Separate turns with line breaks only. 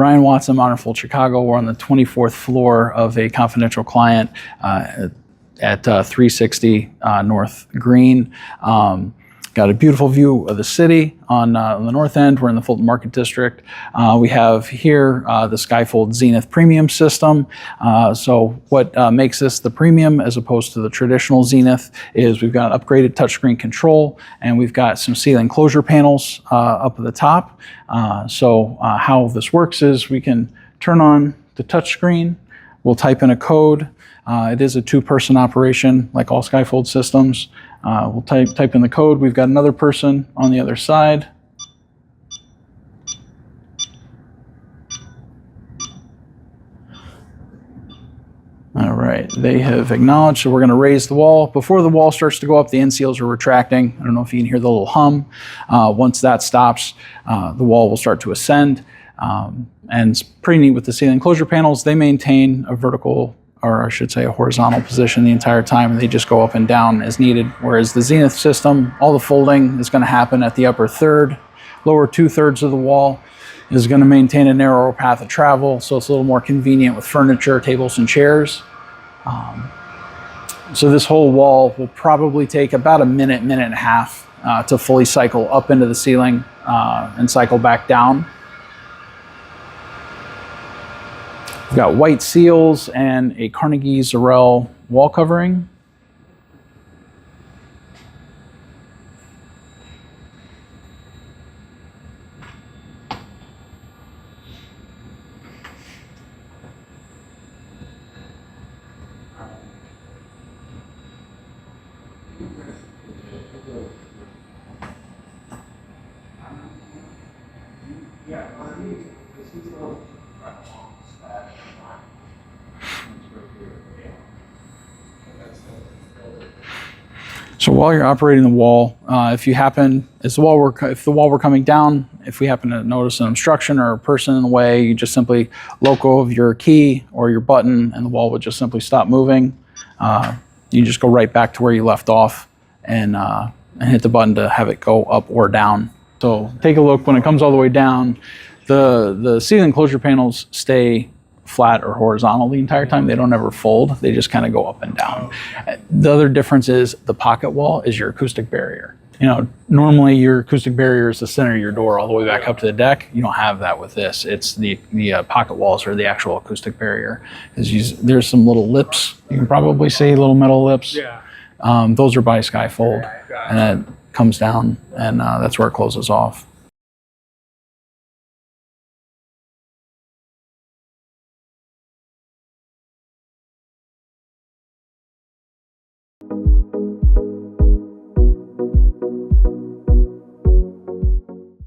Brian Watson, Modern Fold Chicago. We're on the 24th floor of a confidential client at 360 North Green. Got a beautiful view of the city on the north end. We're in the Fulton Market District. We have here the Skyfold Zenith Premium system. So what makes this the premium as opposed to the traditional Zenith is we've got upgraded touchscreen control, and we've got some ceiling closure panels up at the top. So how this works is we can turn on the touchscreen. We'll type in a code. It is a two-person operation like all Skyfold systems. We'll type in the code. We've got another person on the other side. All right, they have acknowledged, so we're going to raise the wall. Before the wall starts to go up, the end seals are retracting. I don't know if you can hear the little hum. Once that stops, the wall will start to ascend. And it's pretty neat with the ceiling closure panels. They maintain a vertical, or I should say a horizontal position the entire time, and they just go up and down as needed. Whereas the Zenith system, all the folding is going to happen at the upper third. Lower 2/3 of the wall is going to maintain a narrower path of travel, so it's a little more convenient with furniture, tables, and chairs. So this whole wall will probably take about a minute, minute and a half to fully cycle up into the ceiling and cycle back down. We've got white seals and a Carnegie Xorel wall covering. So while you're operating the wall, if the wall were coming down, if we happen to notice an obstruction or a person in the way, you just simply loco of your key or your button, and the wall would just simply stop moving. You just go right back to where you left off, and hit the button to have it go up or down. So take a look when it comes all the way down. The ceiling closure panels stay flat or horizontal the entire time. They don't ever fold. They just kind of go up and down. The other difference is the pocket wall is your acoustic barrier. You know, normally your acoustic barrier is the center of your door all the way back up to the deck. You don't have that with this. It's the pocket walls are the actual acoustic barrier. There's some little lips. You can probably see little metal lips. Yeah. Those are by Skyfold, and that comes down, and that's where it closes off.